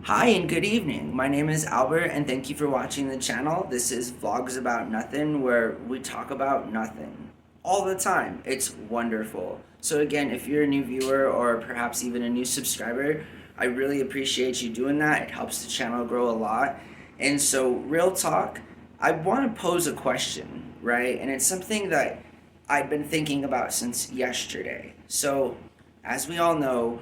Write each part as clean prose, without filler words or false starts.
Hi and good evening. My name is Albert and thank you for watching the channel. This is Vlogs About Nothing where we talk about nothing all the time. It's wonderful. So again, if you're a new viewer or perhaps even a new subscriber, I really appreciate you doing that. It helps the channel grow a lot. And so real talk, I want to pose a question, right? And it's something that I've been thinking about since yesterday. So as we all know,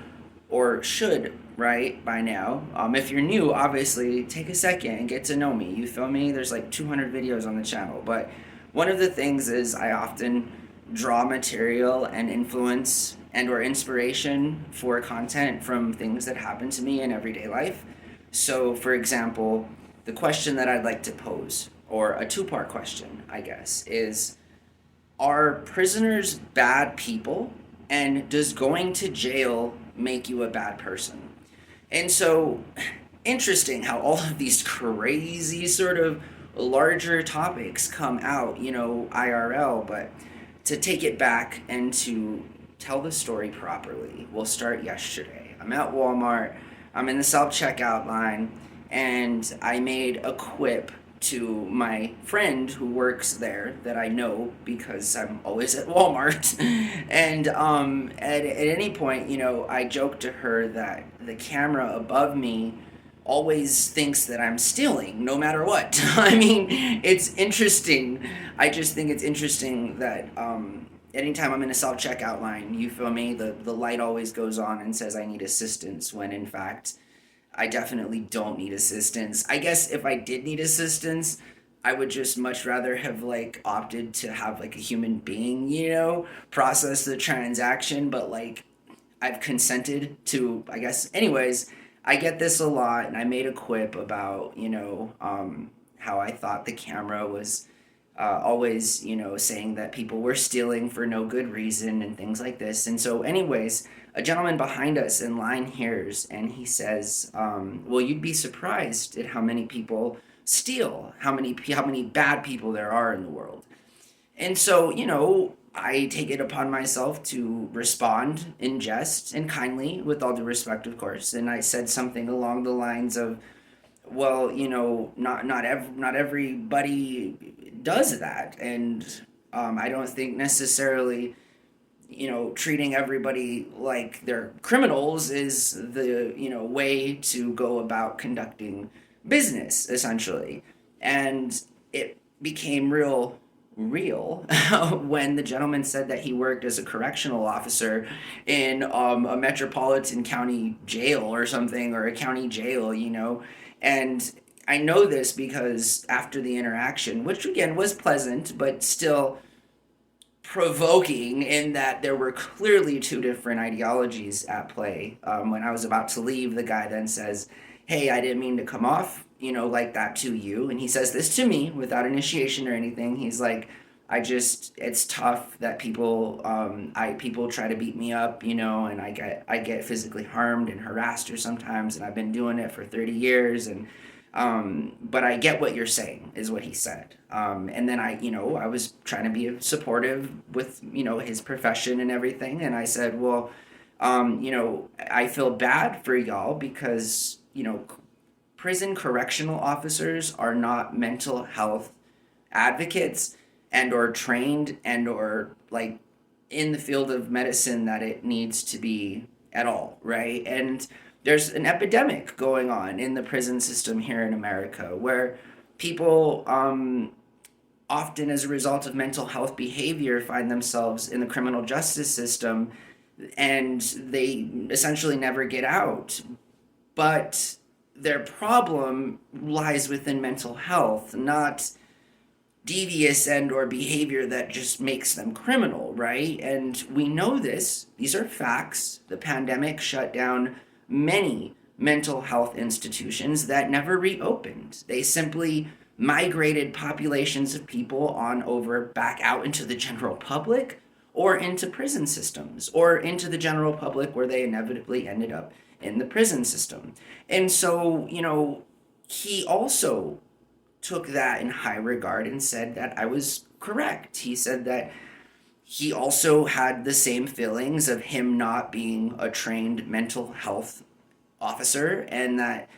or should, right, by now. If you're new, obviously, take a second and get to know me. You feel me? There's like 200 videos on the channel. But one of the things is I often draw material and influence and or inspiration for content from things that happen to me in everyday life. So, for example, the question that I'd like to pose, or a two-part question, I guess, is are prisoners bad people? And does going to jail make you a bad person? And so, interesting how all of these crazy sort of larger topics come out, IRL, but to take it back and to tell the story properly, we'll start yesterday. I'm at Walmart, I'm in the self checkout line, and I made a quip to my friend who works there that I know because I'm always at Walmart. And at any point, I joke to her that the camera above me always thinks that I'm stealing no matter what. I mean, it's interesting. I just think it's interesting that anytime I'm in a self checkout line, you feel me, the light always goes on and says I need assistance when in fact I definitely don't need assistance. I guess if I did need assistance, I would just much rather have like opted to have like a human being, process the transaction, but like I've consented to, I guess. Anyways, I get this a lot, and I made a quip about, how I thought the camera was always, saying that people were stealing for no good reason and things like this. And so, anyways, a gentleman behind us in line hears and he says, "Well, you'd be surprised at how many people steal, how many bad people there are in the world." And so, I take it upon myself to respond in jest and kindly, with all due respect, of course. And I said something along the lines of, well, not everybody does that, and I don't think necessarily, treating everybody like they're criminals is the way to go about conducting business, essentially. And it became real when the gentleman said that he worked as a correctional officer in a metropolitan county jail or something, or a county jail, and I know this because after the interaction, which again was pleasant but still provoking in that there were clearly two different ideologies at play. When I was about to leave, the guy then says, "Hey, I didn't mean to come off, like that to you." And he says this to me without initiation or anything. He's like, it's tough that people try to beat me up, and I get physically harmed and harassed or sometimes, and I've been doing it for 30 years, and but I get what you're saying, is what he said. And then I was trying to be supportive with, his profession and everything. And I said, well, I feel bad for y'all because, prison correctional officers are not mental health advocates and or trained and or like in the field of medicine that it needs to be at all, right? And there's an epidemic going on in the prison system here in America where people often, as a result of mental health behavior, find themselves in the criminal justice system and they essentially never get out. But their problem lies within mental health, not devious and or behavior that just makes them criminal, right? And we know this. These are facts. The pandemic shut down many mental health institutions that never reopened. They simply migrated populations of people on over back out into the general public or into prison systems or into the general public where they inevitably ended up in the prison system. And so, he also took that in high regard and said that I was correct. He said that he also had the same feelings of him not being a trained mental health officer, and that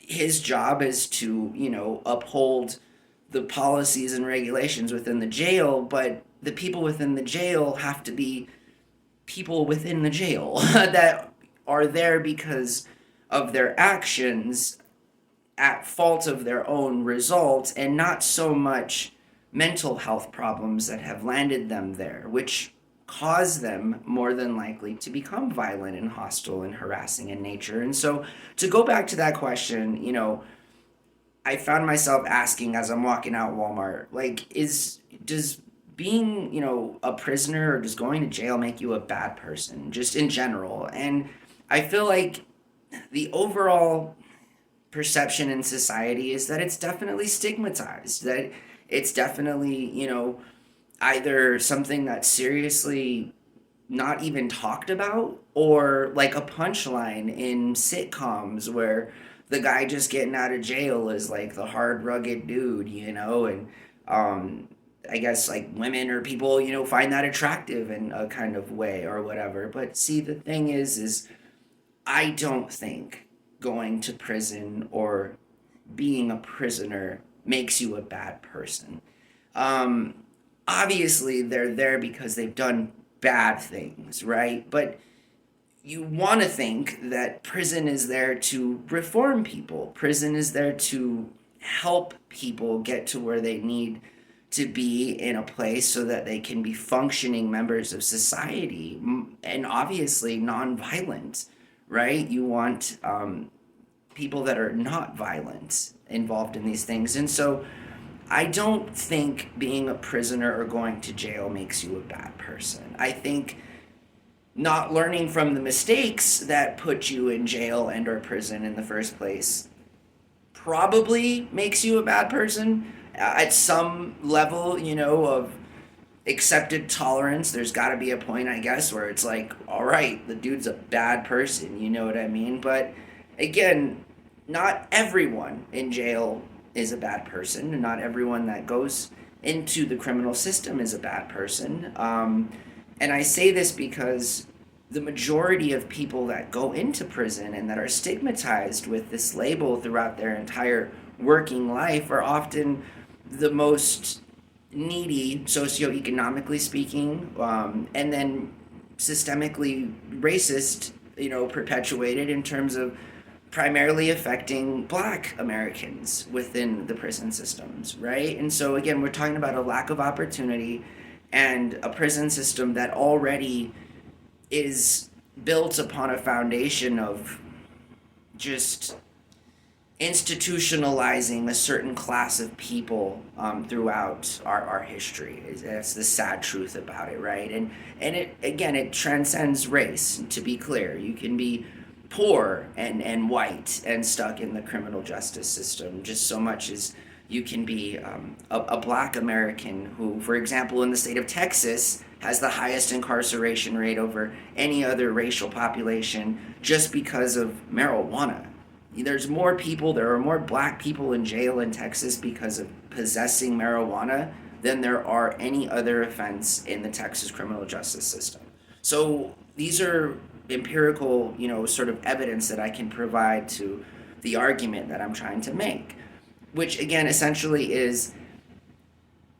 his job is to, uphold the policies and regulations within the jail, but the people within the jail have to be people within the jail that are there because of their actions at fault of their own results, and not so much mental health problems that have landed them there, which cause them more than likely to become violent and hostile and harassing in nature. And so, to go back to that question, I found myself asking as I'm walking out Walmart, like, does being, a prisoner or does going to jail make you a bad person, just in general? And I feel like the overall perception in society is that it's definitely stigmatized, that it's definitely, either something that's seriously not even talked about, or like a punchline in sitcoms where the guy just getting out of jail is like the hard rugged dude, and I guess like women or people, find that attractive in a kind of way or whatever. But see, the thing is I don't think going to prison or being a prisoner makes you a bad person. Um, Obviously, they're there because they've done bad things, right? But you want to think that prison is there to reform people. Prison is there to help people get to where they need to be in a place so that they can be functioning members of society, and obviously nonviolent, right? You want people that are not violent involved in these things. And so I don't think being a prisoner or going to jail makes you a bad person. I think not learning from the mistakes that put you in jail and or prison in the first place probably makes you a bad person at some level, of accepted tolerance. There's got to be a point, I guess, where it's like, all right, the dude's a bad person, you know what I mean? But again, not everyone in jail is a bad person, and not everyone that goes into the criminal system is a bad person. And I say this because the majority of people that go into prison and that are stigmatized with this label throughout their entire working life are often the most needy, socioeconomically speaking, and then systemically racist, perpetuated in terms of primarily affecting Black Americans within the prison systems, right? And so, again, we're talking about a lack of opportunity and a prison system that already is built upon a foundation of just institutionalizing a certain class of people throughout our history. That's the sad truth about it, right? And it, again, it transcends race. To be clear, you can be poor and white and stuck in the criminal justice system just so much as you can be a Black American who, for example, in the state of Texas, has the highest incarceration rate over any other racial population just because of marijuana. There are more Black people in jail in Texas because of possessing marijuana than there are any other offense in the Texas criminal justice system. So these are empirical, sort of evidence that I can provide to the argument that I'm trying to make, which again essentially is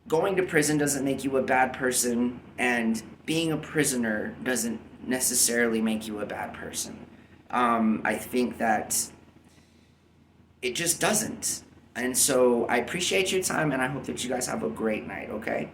going to prison doesn't make you a bad person, and being a prisoner doesn't necessarily make you a bad person. I think that it just doesn't. And so I appreciate your time, and I hope that you guys have a great night, okay?